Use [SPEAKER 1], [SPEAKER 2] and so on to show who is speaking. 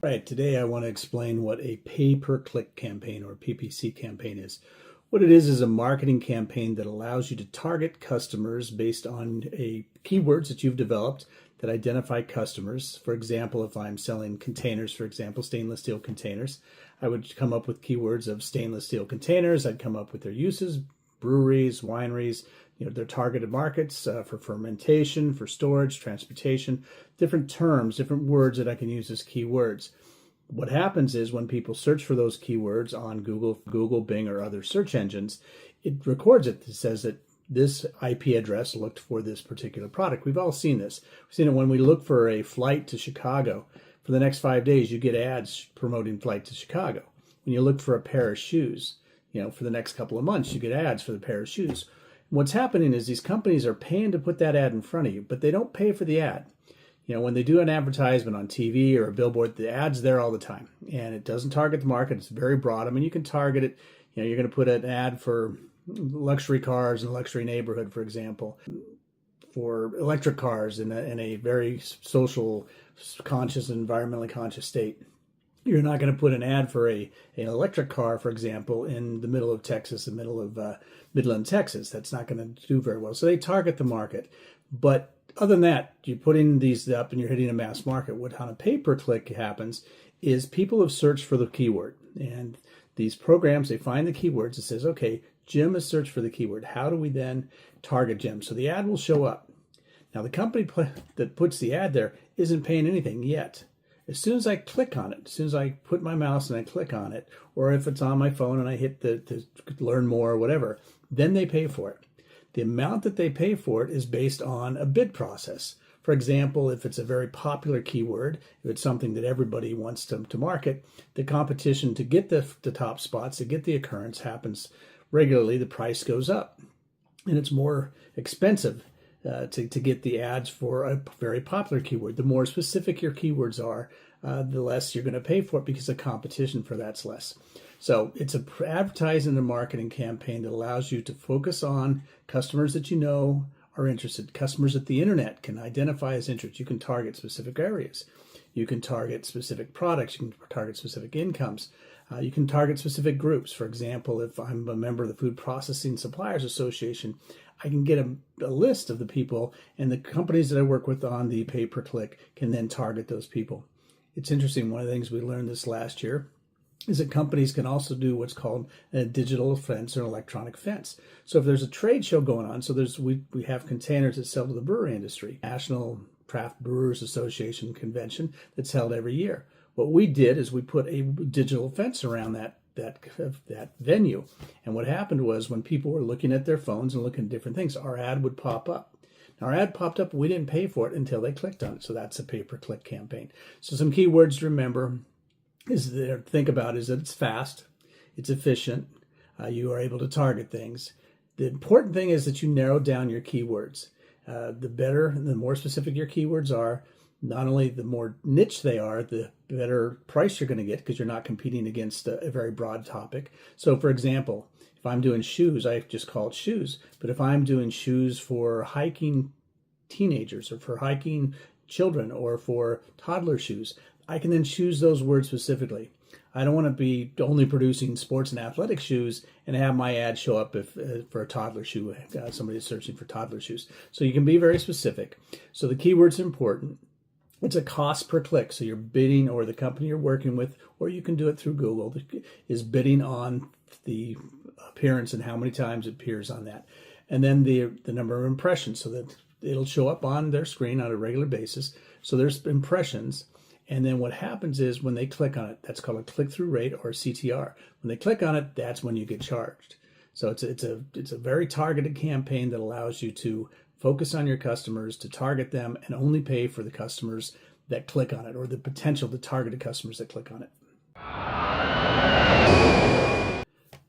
[SPEAKER 1] Right, today I want to explain what a pay-per-click campaign or PPC campaign is. What it is a marketing campaign that allows you to target customers based on keywords that you've developed that identify customers. For example, if I'm selling containers, for example, stainless steel containers, I would come up with keywords of stainless steel containers. I'd come up with their uses, breweries, wineries, their targeted markets for fermentation, for storage, transportation, different terms, different words that I can use as keywords. What happens is when people search for those keywords on Google, Bing, or other search engines, it records it. It says that this IP address looked for this particular product. We've all seen this. We've seen it when we look for a flight to Chicago. For the next 5 days, you get ads promoting flight to Chicago. When you look for a pair of shoes, for the next couple of months, you get ads for the pair of shoes. What's happening is these companies are paying to put that ad in front of you, but they don't pay for the ad. When they do an advertisement on TV or a billboard, the ad's there all the time, and it doesn't target the market. It's very broad. I mean, you can target it. You're going to put an ad for luxury cars in a luxury neighborhood, for example, for electric cars in a very social, conscious, environmentally conscious state. You're not going to put an ad for an electric car, for example, in the middle of Texas, the middle of Midland, Texas. That's not going to do very well. So they target the market. But other than that, you're putting these up and you're hitting a mass market. What on a pay-per-click happens is people have searched for the keyword. And these programs, they find the keywords. It says, okay, Jim has searched for the keyword. How do we then target Jim? So the ad will show up. Now, the company that puts the ad there isn't paying anything yet. As soon as I click on it, as soon as I put my mouse and I click on it, or if it's on my phone and I hit the learn more or whatever, then they pay for it. The amount that they pay for it is based on a bid process. For example, if it's a very popular keyword, if it's something that everybody wants to market, the competition to get the top spots, to get the occurrence happens regularly. The price goes up, and it's more expensive to get the ads for a very popular keyword. The more specific your keywords are, the less you're going to pay for it because the competition for that's less. So it's an advertising and marketing campaign that allows you to focus on customers that you know are interested, customers that the internet can identify as interest. You can target specific areas. You can target specific products. You can target specific incomes. You can target specific groups. For example, if I'm a member of the Food Processing Suppliers Association, I can get a list of the people, and the companies that I work with on the pay-per-click can then target those people. It's interesting. One of the things we learned this last year is that companies can also do what's called a digital fence or an electronic fence. So if there's a trade show going on, so we have containers that sell to the brewery industry, National Craft Brewers Association convention that's held every year. What we did is we put a digital fence around that venue. And what happened was when people were looking at their phones and looking at different things, our ad would pop up. Now, our ad popped up, we didn't pay for it until they clicked on it. So that's a pay-per-click campaign. So some keywords to remember is that it's fast, it's efficient, you are able to target things. The important thing is that you narrow down your keywords. The more specific your keywords are, not only the more niche they are, the better price you're going to get because you're not competing against a very broad topic. So, for example, if I'm doing shoes, I just call it shoes. But if I'm doing shoes for hiking teenagers or for hiking children or for toddler shoes, I can then choose those words specifically. I don't want to be only producing sports and athletic shoes and have my ad show up for a toddler shoe. Somebody is searching for toddler shoes. So you can be very specific. So the keyword's important. It's a cost per click. So you're bidding, or the company you're working with, or you can do it through Google, is bidding on the appearance and how many times it appears on that. And then the number of impressions, so that it'll show up on their screen on a regular basis. So there's impressions. And then what happens is when they click on it, that's called a click-through rate or CTR. When they click on it, that's when you get charged. So it's a very targeted campaign that allows you to focus on your customers, to target them, and only pay for the customers that click on it, or the potential to targeted customers that click on it.